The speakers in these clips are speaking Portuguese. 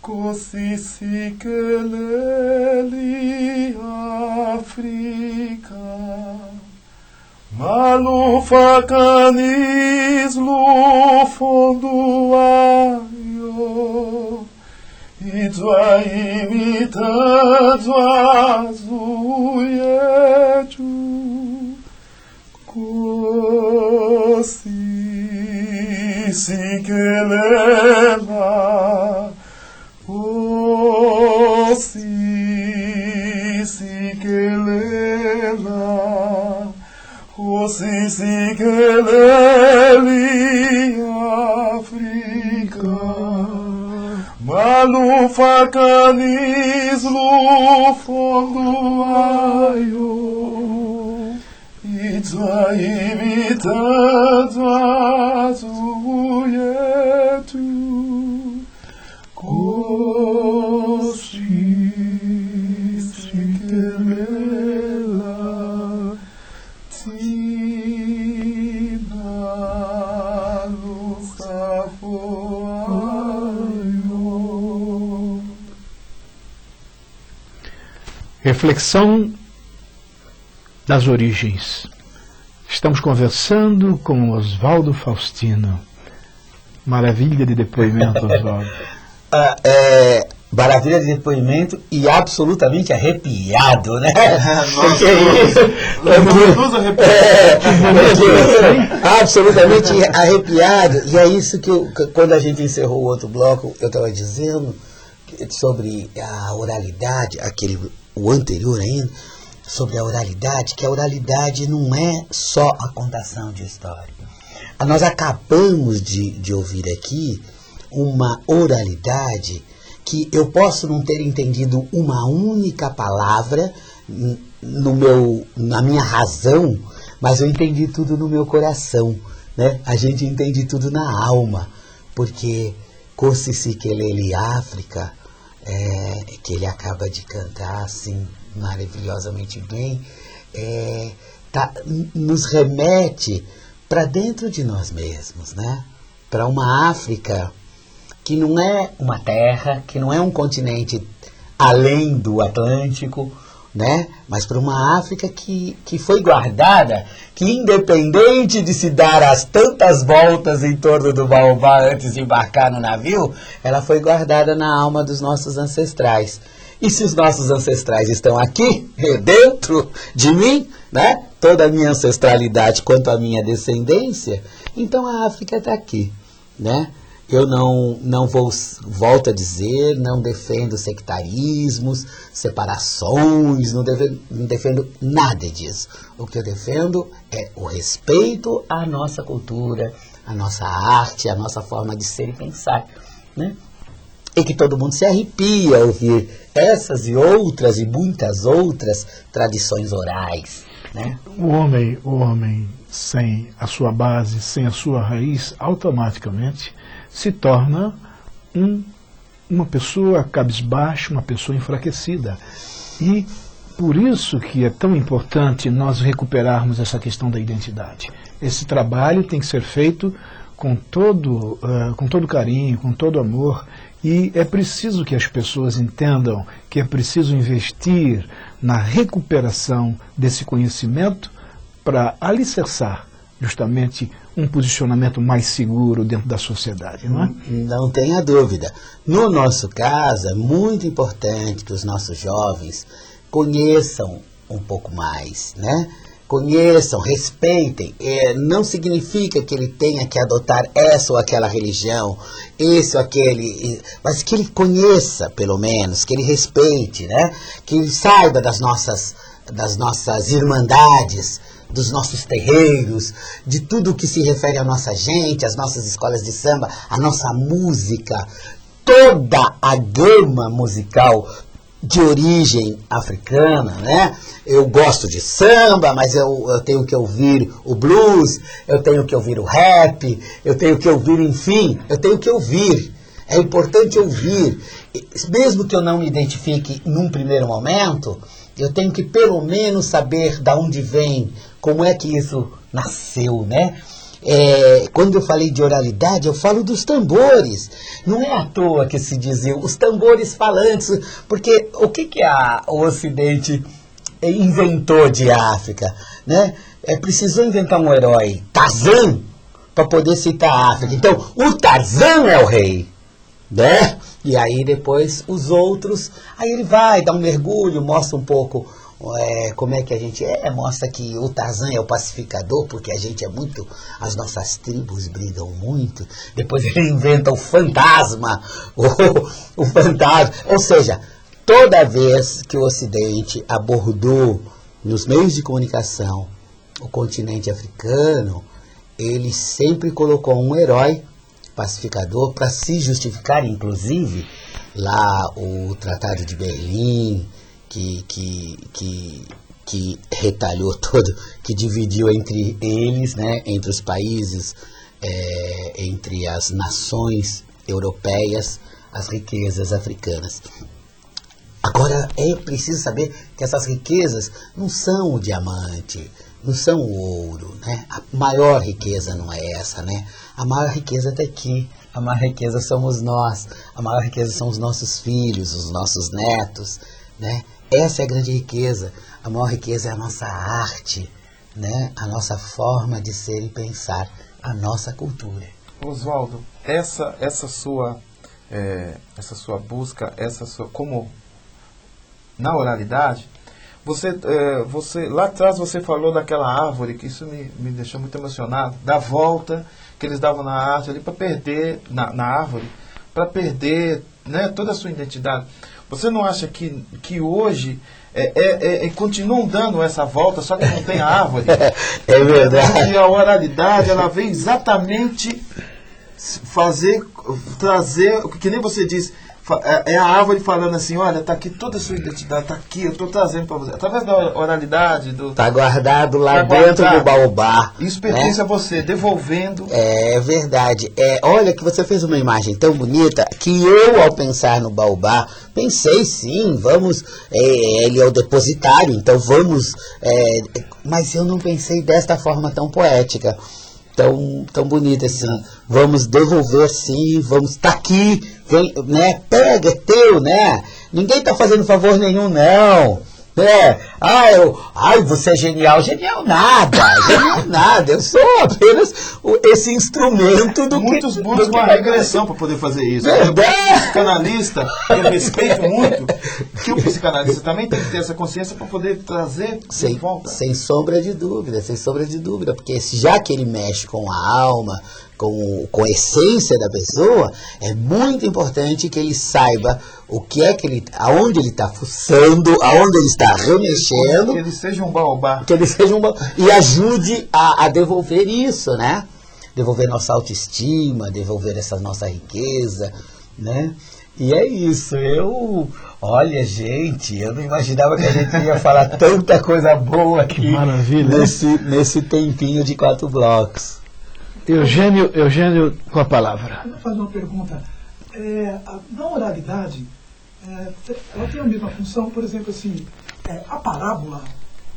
Kosisikeleli Afrika Malufakanis lufonduayo Itzwa imitadzwa zuyetu Kosisikelela Kosisikeleli Afrika Malufakanis lufonduayo Itzwa imitadzwa zuyetu Kosisikelela tina lusafoayo. Reflexão das origens. Estamos conversando com Oswaldo Faustino. Maravilha de depoimento, Oswaldo. Maravilha de depoimento e absolutamente arrepiado, né? Absolutamente arrepiado. E é isso que quando a gente encerrou o outro bloco, eu estava dizendo sobre a oralidade, o anterior ainda, sobre a oralidade, que a oralidade não é só a contação de história. Nós acabamos de ouvir aqui uma oralidade que eu posso não ter entendido uma única palavra na minha razão, mas eu entendi tudo no meu coração, né? A gente entende tudo na alma, porque Kosisikeleli África, que ele acaba de cantar assim maravilhosamente bem, nos remete para dentro de nós mesmos, né? Para uma África que não é uma terra, que não é um continente além do Atlântico, né? Mas para uma África que foi guardada, que independente de se dar as tantas voltas em torno do baobá antes de embarcar no navio, ela foi guardada na alma dos nossos ancestrais. E se os nossos ancestrais estão aqui, dentro de mim, né? Toda a minha ancestralidade quanto a minha descendência, então a África está aqui, né? Eu não volto a dizer, não defendo sectarismos, separações, não defendo nada disso. O que eu defendo é o respeito à nossa cultura, à nossa arte, à nossa forma de ser e pensar, né? E que todo mundo se arrepia ao ouvir essas e outras e muitas outras tradições orais, né? O homem sem a sua base, sem a sua raiz, automaticamente se torna uma pessoa cabisbaixa, uma pessoa enfraquecida. E por isso que é tão importante nós recuperarmos essa questão da identidade. Esse trabalho tem que ser feito com todo carinho, com todo amor, e é preciso que as pessoas entendam que é preciso investir na recuperação desse conhecimento para alicerçar justamente um posicionamento mais seguro dentro da sociedade, não é? Não tenha dúvida. No nosso caso, é muito importante que os nossos jovens conheçam um pouco mais, né? Conheçam, respeitem. Não significa que ele tenha que adotar essa ou aquela religião, esse ou aquele, mas que ele conheça, pelo menos, que ele respeite, né? Que ele saiba das nossas irmandades, dos nossos terreiros, de tudo que se refere à nossa gente, às nossas escolas de samba, à nossa música, toda a gama musical de origem africana, né? Eu gosto de samba, mas eu tenho que ouvir o blues, eu tenho que ouvir o rap, eu tenho que ouvir, enfim, eu tenho que ouvir. É importante ouvir, mesmo que eu não me identifique num primeiro momento, eu tenho que pelo menos saber de onde vem, como é que isso nasceu, né? Quando eu falei de oralidade, eu falo dos tambores. Não é à toa que se dizia os tambores falantes, porque o que o Ocidente inventou de África, né? Precisou inventar um herói, Tarzan, para poder citar a África. Então, o Tarzan é o rei, né? E aí depois os outros, aí ele vai dar um mergulho, mostra um pouco como é que a gente mostra que o Tarzan é o pacificador, porque a gente é muito, as nossas tribos brigam muito. Depois ele inventa o fantasma, o fantasma, ou seja, toda vez que o Ocidente abordou nos meios de comunicação o continente africano, ele sempre colocou um herói pacificador para se justificar, inclusive lá o Tratado de Berlim, que retalhou todo, que dividiu entre eles, né, entre os países, entre as nações europeias, as riquezas africanas. Agora, é preciso saber que essas riquezas não são o diamante, não são o ouro, né? A maior riqueza não é essa, né? A maior riqueza está aqui, a maior riqueza somos nós, a maior riqueza são os nossos filhos, os nossos netos, né? Essa é a grande riqueza. A maior riqueza é a nossa arte, né? A nossa forma de ser e pensar, a nossa cultura. Oswaldo, essa sua busca, como na oralidade, você lá atrás você falou daquela árvore, que isso me deixou muito emocionado, da volta que eles davam na árvore ali para perder, na árvore, para perder, né, toda a sua identidade. Você não acha que hoje continuam dando essa volta, só que não tem a árvore? É verdade. E a oralidade, ela vem exatamente trazer, que nem você disse, é a árvore falando assim, olha, tá aqui toda a sua identidade, tá aqui, eu estou trazendo para você. Através da oralidade, tá guardado lá dentro do baobá. Isso pertence, né, a você, devolvendo. É verdade. Olha que você fez uma imagem tão bonita que eu, ao pensar no baobá, pensei sim, vamos, ele é o depositário, então vamos, mas eu não pensei desta forma tão poética, tão bonita assim. Vamos devolver sim, vamos, tá aqui, vem, né, pega, é teu, né? Ninguém tá fazendo favor nenhum, não. Você é genial. Genial nada. Eu sou apenas esse instrumento do Muitos que... buscam uma regressão para poder fazer isso. O psicanalista, eu respeito muito, que o psicanalista também tem que ter essa consciência para poder trazer de volta. Sem sombra de dúvida, porque já que ele mexe com a alma, com a essência da pessoa, é muito importante que ele saiba o que é que aonde ele está fuçando, aonde ele está remexendo. Que ele seja um baobá. E ajude a devolver isso, né? Devolver nossa autoestima, devolver essa nossa riqueza, né? E é isso. Olha, gente, eu não imaginava que a gente ia falar tanta coisa boa aqui. Que maravilha, nesse tempinho de 4 blocos. Eugênio, com a palavra. Eu vou fazer uma pergunta. Na oralidade, ela tem a mesma função, por exemplo, assim, a parábola,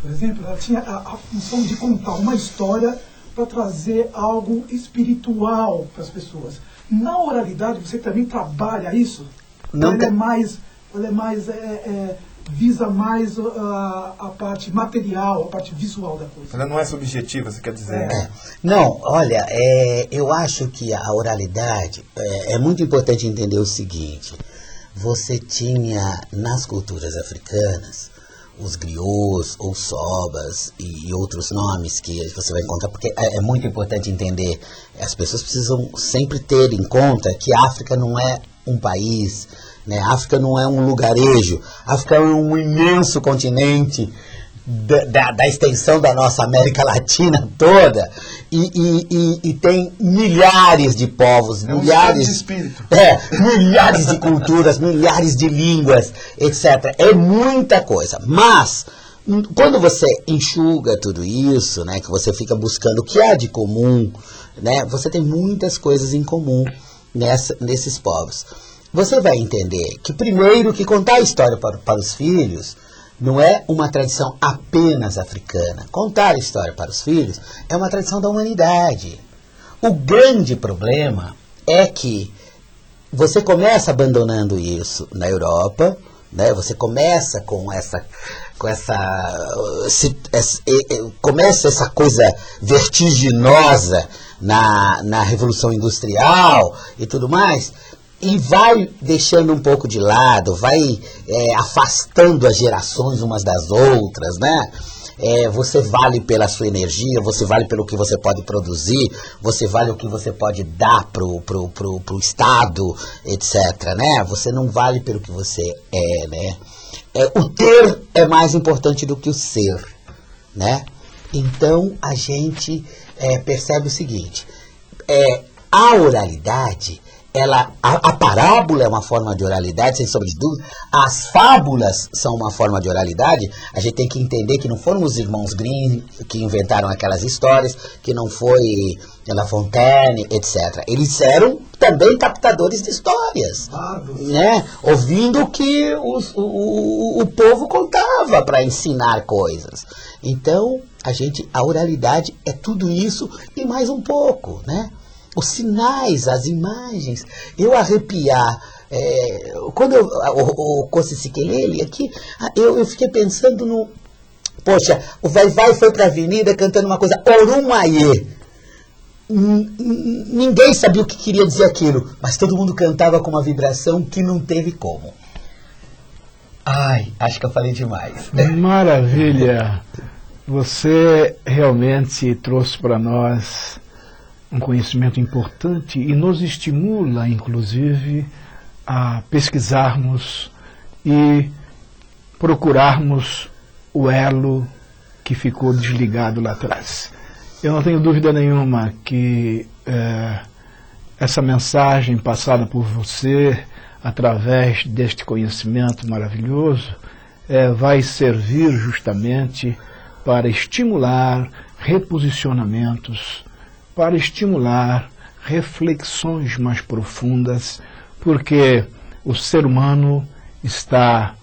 por exemplo, ela tinha a função de contar uma história para trazer algo espiritual para as pessoas. Na oralidade, você também trabalha isso? Não. Visa mais a parte material, a parte visual da coisa. Ela não é subjetiva, você quer dizer? Não, olha, eu acho que a oralidade, é muito importante entender o seguinte: você tinha nas culturas africanas os griots ou sobas e outros nomes que você vai encontrar, porque é muito importante entender, as pessoas precisam sempre ter em conta que a África não é um país, né? A África não é um lugarejo, a África é um imenso continente da extensão da nossa América Latina toda, e tem milhares de povos, milhares de espírito. Milhares de culturas, milhares de línguas, etc. É muita coisa. Mas quando você enxuga tudo isso, né, que você fica buscando o que há de comum, né, você tem muitas coisas em comum nesses povos. Você vai entender que primeiro que contar a história para os filhos não é uma tradição apenas africana. Contar a história para os filhos é uma tradição da humanidade. O grande problema é que você começa abandonando isso na Europa, né? Você começa começa essa coisa vertiginosa na Revolução Industrial e tudo mais, e vai deixando um pouco de lado, vai afastando as gerações umas das outras, né? Você vale pela sua energia, você vale pelo que você pode produzir, você vale o que você pode dar pro Estado, etc, né? Você não vale pelo que você é, né? O ter é mais importante do que o ser, né? Então a gente percebe o seguinte, a oralidade, a parábola é uma forma de oralidade, sem sombra de dúvida. As fábulas são uma forma de oralidade. A gente tem que entender que não foram os irmãos Grimm que inventaram aquelas histórias, que não foi La Fontaine, etc. Eles eram também captadores de histórias, né? Ouvindo o que o povo contava para ensinar coisas. Então, a oralidade é tudo isso e mais um pouco, né? Os sinais, as imagens, eu arrepiar. Quando o Cosi Sikelele aqui, eu fiquei pensando no... Poxa, o Vai-Vai foi para a avenida cantando uma coisa, Orumaie. Ninguém sabia o que queria dizer aquilo, mas todo mundo cantava com uma vibração que não teve como. Ai, acho que eu falei demais. Maravilha! Você realmente trouxe para nós um conhecimento importante e nos estimula, inclusive, a pesquisarmos e procurarmos o elo que ficou desligado lá atrás. Eu não tenho dúvida nenhuma que essa mensagem passada por você, através deste conhecimento maravilhoso, vai servir justamente para estimular reposicionamentos, para estimular reflexões mais profundas, porque o ser humano está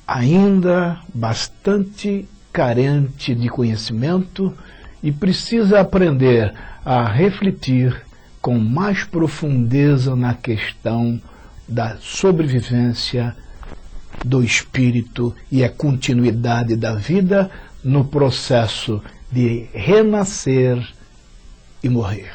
ainda bastante carente de conhecimento e precisa aprender a refletir com mais profundeza na questão da sobrevivência do espírito e a continuidade da vida no processo de renascer e morrer.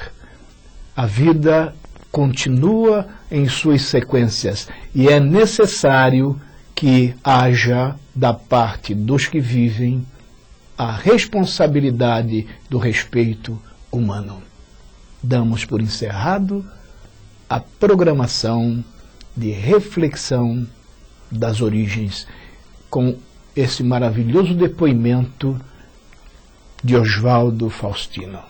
A vida continua em suas sequências e é necessário que haja da parte dos que vivem a responsabilidade do respeito humano. Damos por encerrado a programação de reflexão das origens com esse maravilhoso depoimento de Oswaldo Faustino.